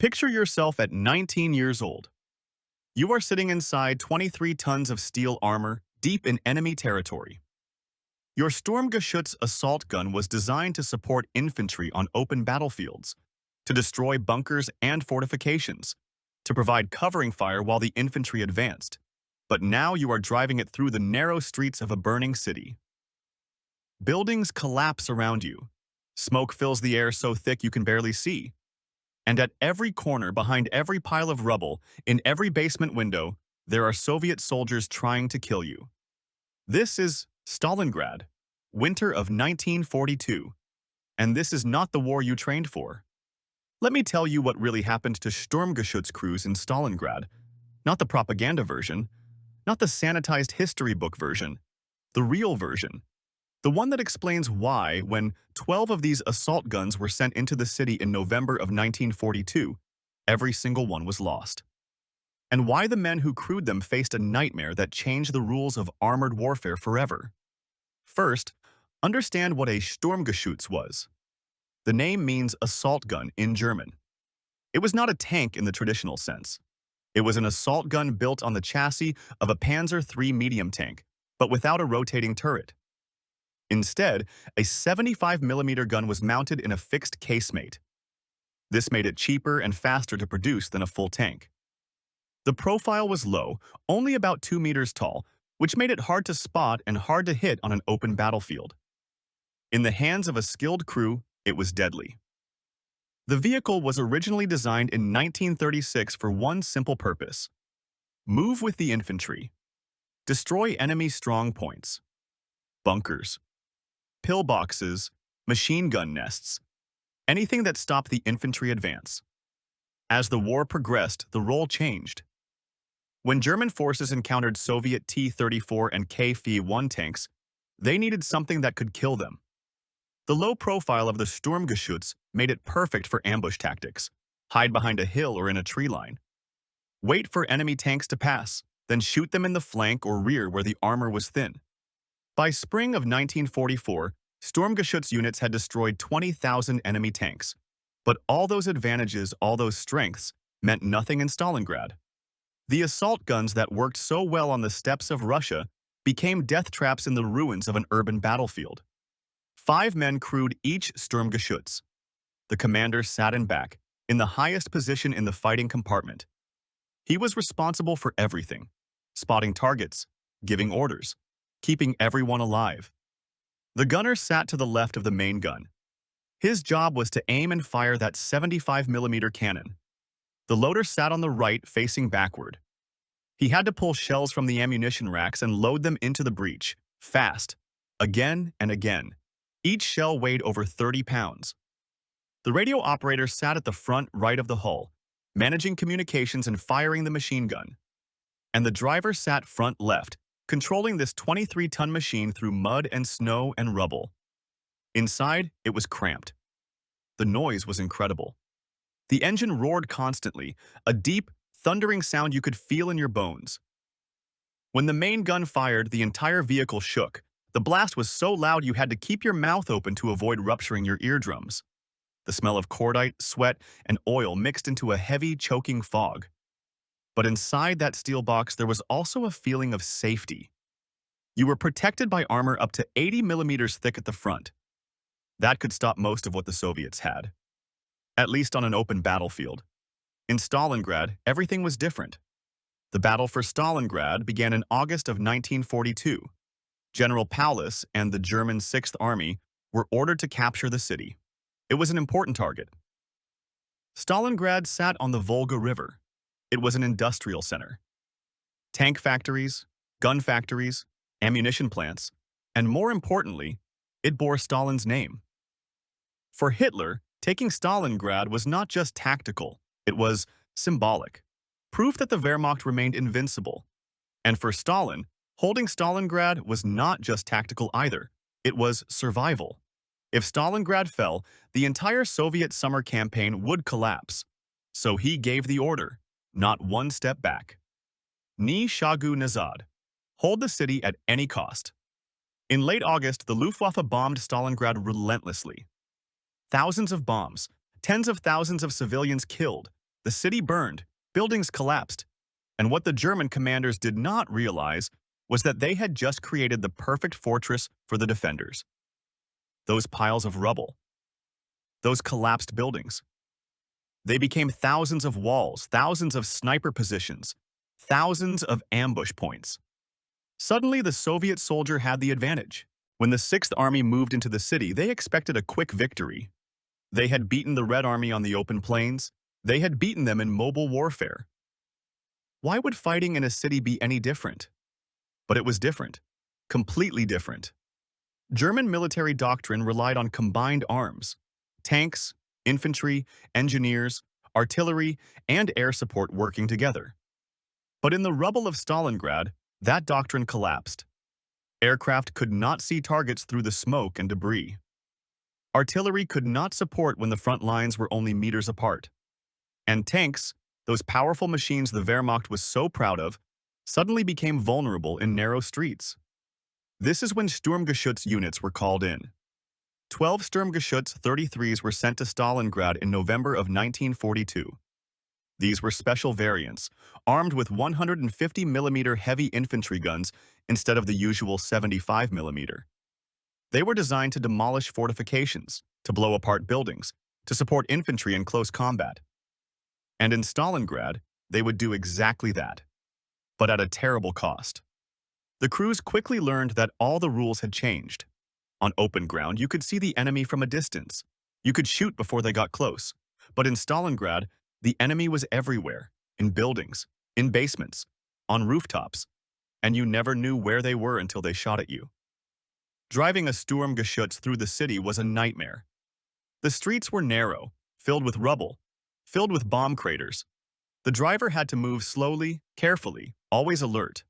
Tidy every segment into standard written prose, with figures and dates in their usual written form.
Picture yourself at 19 years old. You are sitting inside 23 tons of steel armor, deep in enemy territory. Your Sturmgeschütz assault gun was designed to support infantry on open battlefields, to destroy bunkers and fortifications, to provide covering fire while the infantry advanced. But now you are driving it through the narrow streets of a burning city. Buildings collapse around you. Smoke fills the air so thick you can barely see. And at every corner, behind every pile of rubble, in every basement window, there are Soviet soldiers trying to kill you. This is Stalingrad, winter of 1942. And this is not the war you trained for. Let me tell you what really happened to Sturmgeschütz crews in Stalingrad. Not the propaganda version, not the sanitized history book version, the real version. The one that explains why, when 12 of these assault guns were sent into the city in November of 1942, every single one was lost. And why the men who crewed them faced a nightmare that changed the rules of armored warfare forever. First, understand what a Sturmgeschütz was. The name means assault gun in German. It was not a tank in the traditional sense. It was an assault gun built on the chassis of a Panzer III medium tank, but without a rotating turret. Instead, a 75mm gun was mounted in a fixed casemate. This made it cheaper and faster to produce than a full tank. The profile was low, only about 2 meters tall, which made it hard to spot and hard to hit on an open battlefield. In the hands of a skilled crew, it was deadly. The vehicle was originally designed in 1936 for one simple purpose: move with the infantry, destroy enemy strong points, bunkers, pillboxes, machine gun nests, anything that stopped the infantry advance. As the war progressed, the role changed. When German forces encountered Soviet T-34 and Kf-1 tanks, they needed something that could kill them. The low profile of the Sturmgeschütz made it perfect for ambush tactics. Hide behind a hill or in a tree line. Wait for enemy tanks to pass, then shoot them in the flank or rear where the armor was thin. By spring of 1944, Sturmgeschütz units had destroyed 20,000 enemy tanks. But all those advantages, all those strengths, meant nothing in Stalingrad. The assault guns that worked so well on the steppes of Russia became death traps in the ruins of an urban battlefield. 5 men crewed each Sturmgeschütz. The commander sat in back, in the highest position in the fighting compartment. He was responsible for everything: spotting targets, giving orders, keeping everyone alive. The gunner sat to the left of the main gun. His job was to aim and fire that 75mm cannon. The loader sat on the right, facing backward. He had to pull shells from the ammunition racks and load them into the breech, fast, again and again. Each shell weighed over 30 pounds. The radio operator sat at the front right of the hull, managing communications and firing the machine gun. And the driver sat front left, controlling this 23-ton machine through mud and snow and rubble. Inside, it was cramped. The noise was incredible. The engine roared constantly, a deep, thundering sound you could feel in your bones. When the main gun fired, the entire vehicle shook. The blast was so loud you had to keep your mouth open to avoid rupturing your eardrums. The smell of cordite, sweat, and oil mixed into a heavy, choking fog. But inside that steel box, there was also a feeling of safety. You were protected by armor up to 80mm thick at the front. That could stop most of what the Soviets had, at least on an open battlefield. In Stalingrad, everything was different. The battle for Stalingrad began in August of 1942. General Paulus and the German 6th Army were ordered to capture the city. It was an important target. Stalingrad sat on the Volga River. It was an industrial center. Tank factories, gun factories, ammunition plants, and more importantly, it bore Stalin's name. For Hitler, taking Stalingrad was not just tactical, it was symbolic, proof that the Wehrmacht remained invincible. And for Stalin, holding Stalingrad was not just tactical either, it was survival. If Stalingrad fell, the entire Soviet summer campaign would collapse. So he gave the order: not one step back. Ni shagu nazad. Hold the city at any cost. In late August, the Luftwaffe bombed Stalingrad relentlessly. Thousands of bombs, tens of thousands of civilians killed, The city burned, buildings collapsed, and what the German commanders did not realize was that they had just created the perfect fortress for the defenders. Those piles of rubble, those collapsed buildings. They became thousands of walls, thousands of sniper positions, thousands of ambush points. Suddenly, the Soviet soldier had the advantage. When the Sixth Army moved into the city, they expected a quick victory. They had beaten the Red Army on the open plains. They had beaten them in mobile warfare. Why would fighting in a city be any different? But it was different. Completely different. German military doctrine relied on combined arms: tanks, infantry, engineers, artillery, and air support working together. But in the rubble of Stalingrad, that doctrine collapsed. Aircraft could not see targets through the smoke and debris. Artillery could not support when the front lines were only meters apart. And tanks, those powerful machines the Wehrmacht was so proud of, suddenly became vulnerable in narrow streets. This is when Sturmgeschütz units were called in. 12 Sturmgeschütz 33s were sent to Stalingrad in November of 1942. These were special variants, armed with 150mm heavy infantry guns instead of the usual 75mm. They were designed to demolish fortifications, to blow apart buildings, to support infantry in close combat. And in Stalingrad, they would do exactly that, but at a terrible cost. The crews quickly learned that all the rules had changed. On open ground, you could see the enemy from a distance. You could shoot before they got close. But in Stalingrad, the enemy was everywhere, in buildings, in basements, on rooftops, and you never knew where they were until they shot at you. Driving a Sturmgeschütz through the city was a nightmare. The streets were narrow, filled with rubble, filled with bomb craters. The driver had to move slowly, carefully, always alert.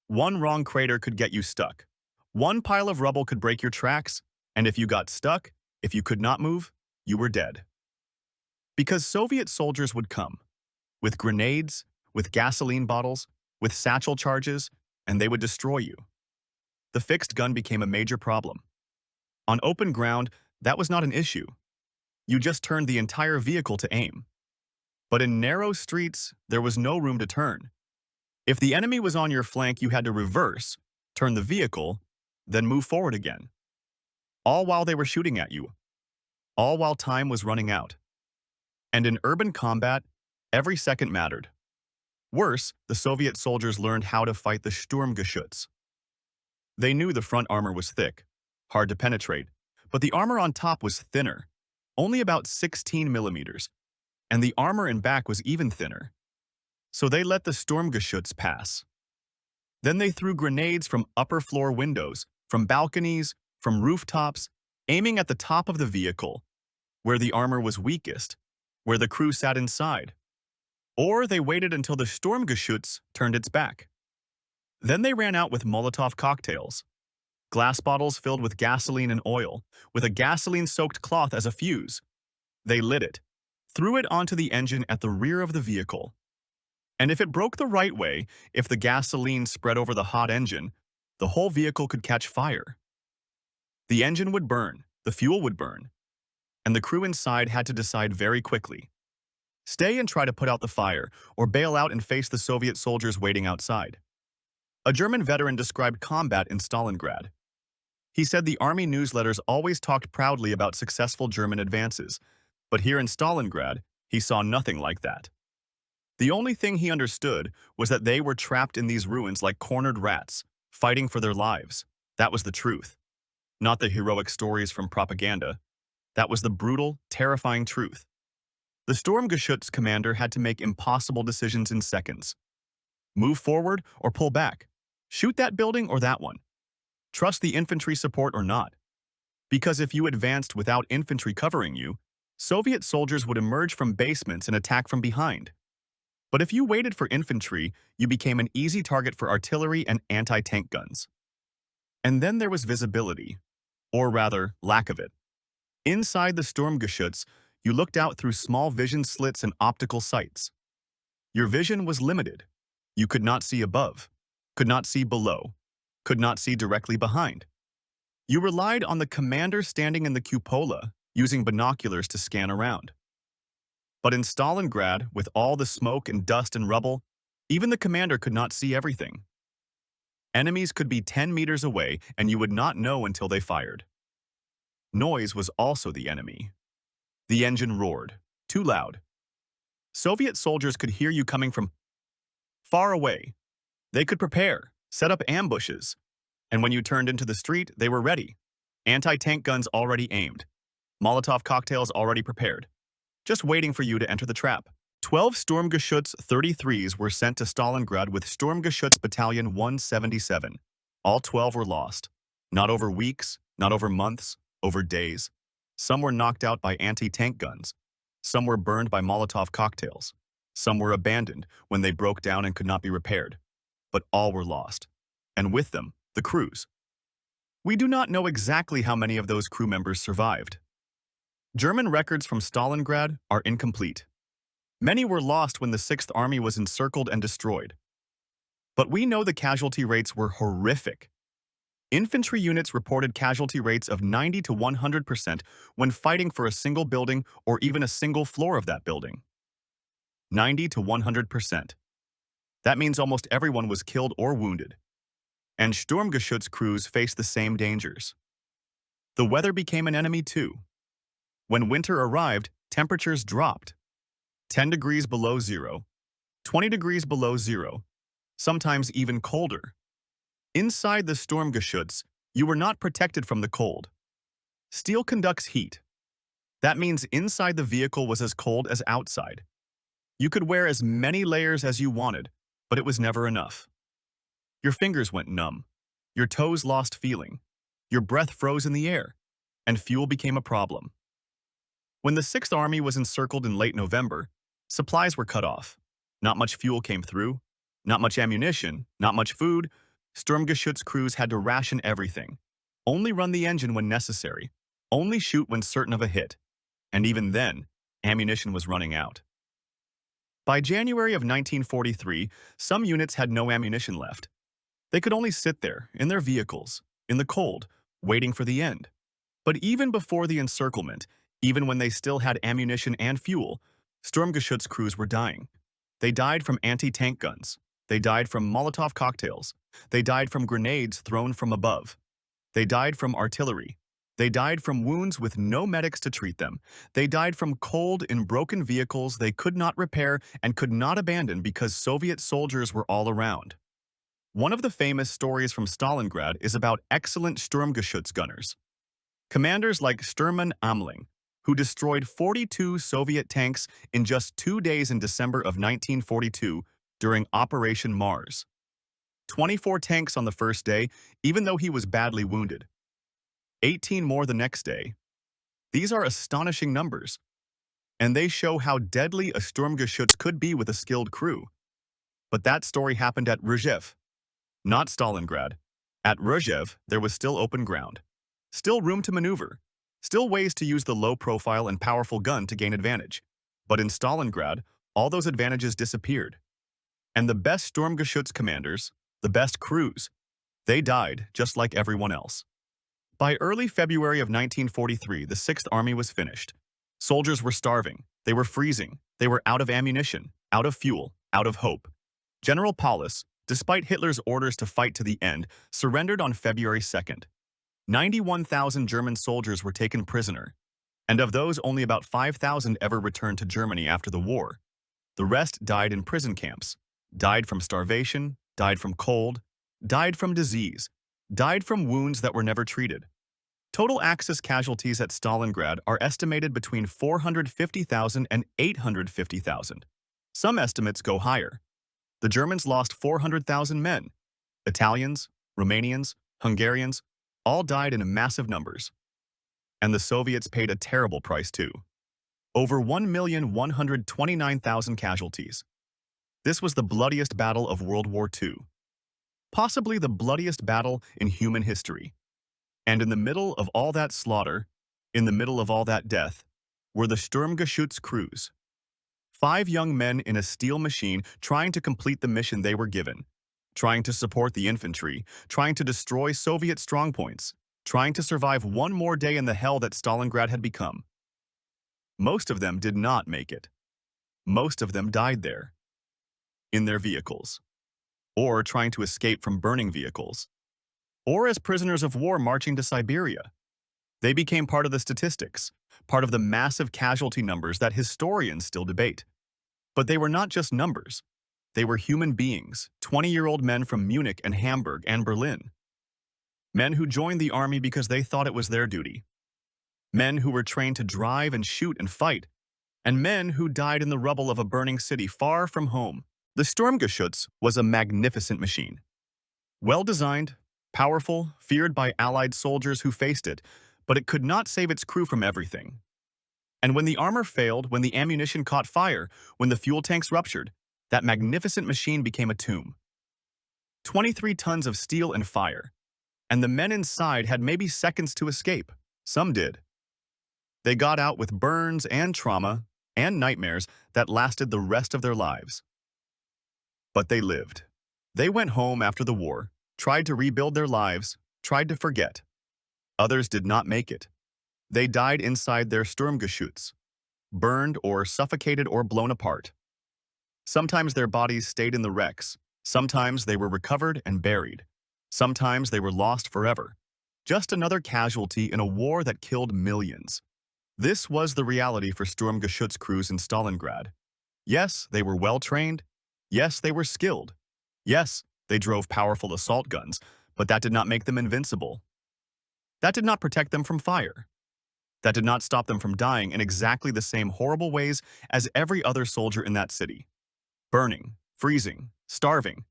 One wrong crater could get you stuck. One pile of rubble could break your tracks, and if you got stuck, if you could not move, you were dead. Because Soviet soldiers would come, with grenades, with gasoline bottles, with satchel charges, and they would destroy you. The fixed gun became a major problem. On open ground, that was not an issue. You just turned the entire vehicle to aim. But in narrow streets, there was no room to turn. If the enemy was on your flank, you had to reverse, turn the vehicle, then move forward again. All while they were shooting at you. All while time was running out. And in urban combat, every second mattered. Worse, the Soviet soldiers learned how to fight the Sturmgeschütz. They knew the front armor was thick, hard to penetrate, but the armor on top was thinner, only about 16mm, and the armor in back was even thinner. So they let the Sturmgeschütz pass. Then they threw grenades from upper floor windows, from balconies, from rooftops, aiming at the top of the vehicle, where the armor was weakest, where the crew sat inside. Or they waited until the Sturmgeschütz turned its back. Then they ran out with Molotov cocktails, glass bottles filled with gasoline and oil, with a gasoline-soaked cloth as a fuse. They lit it, threw it onto the engine at the rear of the vehicle. And if it broke the right way, if the gasoline spread over the hot engine, the whole vehicle could catch fire. The engine would burn, the fuel would burn, and the crew inside had to decide very quickly. Stay and try to put out the fire, or bail out and face the Soviet soldiers waiting outside. A German veteran described combat in Stalingrad. He said the army newsletters always talked proudly about successful German advances, but here in Stalingrad, he saw nothing like that. The only thing he understood was that they were trapped in these ruins like cornered rats, fighting for their lives. That was the truth. Not the heroic stories from propaganda. That was the brutal, terrifying truth. The Sturmgeschütz commander had to make impossible decisions in seconds. Move forward or pull back. Shoot that building or that one. Trust the infantry support or not. Because if you advanced without infantry covering you, Soviet soldiers would emerge from basements and attack from behind. But if you waited for infantry, you became an easy target for artillery and anti-tank guns. And then there was visibility, or rather, lack of it. Inside the Sturmgeschütz, you looked out through small vision slits and optical sights. Your vision was limited. You could not see above, could not see below, could not see directly behind. You relied on the commander standing in the cupola, using binoculars to scan around. But in Stalingrad, with all the smoke and dust and rubble, even the commander could not see everything. Enemies could be 10 meters away and you would not know until they fired. Noise was also the enemy. The engine roared, too loud. Soviet soldiers could hear you coming from far away. They could prepare, set up ambushes, and when you turned into the street, they were ready. Anti-tank guns already aimed. Molotov cocktails already prepared, just waiting for you to enter the trap. 12 Sturmgeschütz 33s were sent to Stalingrad with Sturmgeschütz Battalion 177. All 12 were lost. Not over weeks, not over months, over days. Some were knocked out by anti-tank guns. Some were burned by Molotov cocktails. Some were abandoned when they broke down and could not be repaired. But all were lost. And with them, the crews. We do not know exactly how many of those crew members survived. German records from Stalingrad are incomplete. Many were lost when the Sixth Army was encircled and destroyed. But we know the casualty rates were horrific. Infantry units reported casualty rates of 90 to 100% when fighting for a single building or even a single floor of that building. 90 to 100%. That means almost everyone was killed or wounded. And Sturmgeschütz crews faced the same dangers. The weather became an enemy too. When winter arrived, temperatures dropped. 10 degrees below zero, 20 degrees below zero, sometimes even colder. Inside the Sturmgeschütz, you were not protected from the cold. Steel conducts heat. That means inside the vehicle was as cold as outside. You could wear as many layers as you wanted, but it was never enough. Your fingers went numb. Your toes lost feeling. Your breath froze in the air, and fuel became a problem. When the Sixth Army was encircled in late November, supplies were cut off. Not much fuel came through, not much ammunition, not much food. Sturmgeschütz crews had to ration everything. Only run the engine when necessary. Only shoot when certain of a hit. And even then, ammunition was running out. By January of 1943, some units had no ammunition left. They could only sit there, in their vehicles, in the cold, waiting for the end. But even before the encirclement, even when they still had ammunition and fuel, Sturmgeschütz crews were dying. They died from anti-tank guns. They died from Molotov cocktails. They died from grenades thrown from above. They died from artillery. They died from wounds with no medics to treat them. They died from cold in broken vehicles they could not repair and could not abandon because Soviet soldiers were all around. One of the famous stories from Stalingrad is about excellent Sturmgeschütz gunners. Commanders like Sturmmann Amling, who destroyed 42 Soviet tanks in just 2 days in December of 1942 during Operation Mars. 24 tanks on the first day, even though he was badly wounded. 18 more the next day. These are astonishing numbers, and they show how deadly a Sturmgeschütz could be with a skilled crew. But that story happened at Rzhev, not Stalingrad. At Rzhev, there was still open ground, still room to maneuver, still ways to use the low-profile and powerful gun to gain advantage. But in Stalingrad, all those advantages disappeared. And the best Sturmgeschütz commanders, the best crews, they died just like everyone else. By early February of 1943, the Sixth Army was finished. Soldiers were starving, they were freezing, they were out of ammunition, out of fuel, out of hope. General Paulus, despite Hitler's orders to fight to the end, surrendered on February 2nd. 91,000 German soldiers were taken prisoner, and of those only about 5,000 ever returned to Germany after the war. The rest died in prison camps, died from starvation, died from cold, died from disease, died from wounds that were never treated. Total Axis casualties at Stalingrad are estimated between 450,000 and 850,000. Some estimates go higher. The Germans lost 400,000 men. Italians, Romanians, Hungarians, all died in massive numbers. And the Soviets paid a terrible price too. Over 1,129,000 casualties. This was the bloodiest battle of World War II. Possibly the bloodiest battle in human history. And in the middle of all that slaughter, in the middle of all that death, were the Sturmgeschütz crews. 5 young men in a steel machine trying to complete the mission they were given, trying to support the infantry, trying to destroy Soviet strongpoints, trying to survive one more day in the hell that Stalingrad had become. Most of them did not make it. Most of them died there, in their vehicles, or trying to escape from burning vehicles, or as prisoners of war marching to Siberia. They became part of the statistics, part of the massive casualty numbers that historians still debate. But they were not just numbers. They were human beings, 20-year-old men from Munich and Hamburg and Berlin. Men who joined the army because they thought it was their duty. Men who were trained to drive and shoot and fight. And men who died in the rubble of a burning city far from home. The Sturmgeschütz was a magnificent machine. Well-designed, powerful, feared by Allied soldiers who faced it, but it could not save its crew from everything. And when the armor failed, when the ammunition caught fire, when the fuel tanks ruptured, that magnificent machine became a tomb. 23 tons of steel and fire. And the men inside had maybe seconds to escape. Some did. They got out with burns and trauma and nightmares that lasted the rest of their lives. But they lived. They went home after the war, tried to rebuild their lives, tried to forget. Others did not make it. They died inside their Sturmgeschütz, burned or suffocated or blown apart. Sometimes their bodies stayed in the wrecks. Sometimes they were recovered and buried. Sometimes they were lost forever. Just another casualty in a war that killed millions. This was the reality for Sturmgeschütz crews in Stalingrad. Yes, they were well-trained. Yes, they were skilled. Yes, they drove powerful assault guns, but that did not make them invincible. That did not protect them from fire. That did not stop them from dying in exactly the same horrible ways as every other soldier in that city. Burning, freezing, starving,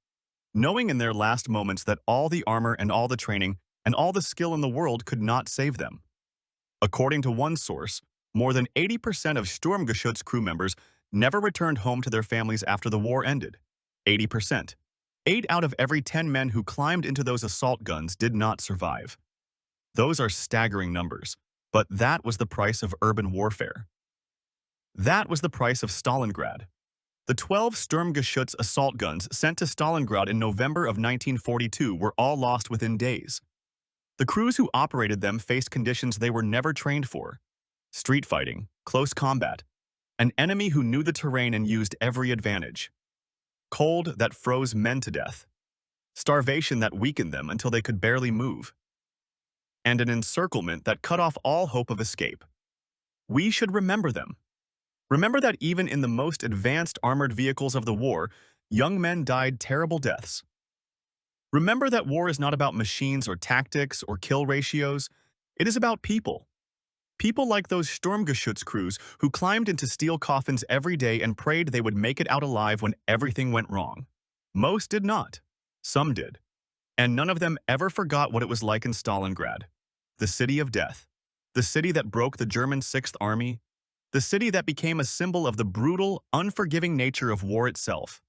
knowing in their last moments that all the armor and all the training and all the skill in the world could not save them. According to one source, more than 80% of Sturmgeschütz crew members never returned home to their families after the war ended. 80%. 8 out of every 10 men who climbed into those assault guns did not survive. Those are staggering numbers, but that was the price of urban warfare. That was the price of Stalingrad. The 12 Sturmgeschütz assault guns sent to Stalingrad in November of 1942 were all lost within days. The crews who operated them faced conditions they were never trained for. Street fighting, close combat, an enemy who knew the terrain and used every advantage. Cold that froze men to death. Starvation that weakened them until they could barely move. And an encirclement that cut off all hope of escape. We should remember them. Remember that even in the most advanced armored vehicles of the war, young men died terrible deaths. Remember that war is not about machines or tactics or kill ratios. It is about people. People like those Sturmgeschütz crews who climbed into steel coffins every day and prayed they would make it out alive when everything went wrong. Most did not. Some did. And none of them ever forgot what it was like in Stalingrad, the city of death, the city that broke the German Sixth Army, the city that became a symbol of the brutal, unforgiving nature of war itself.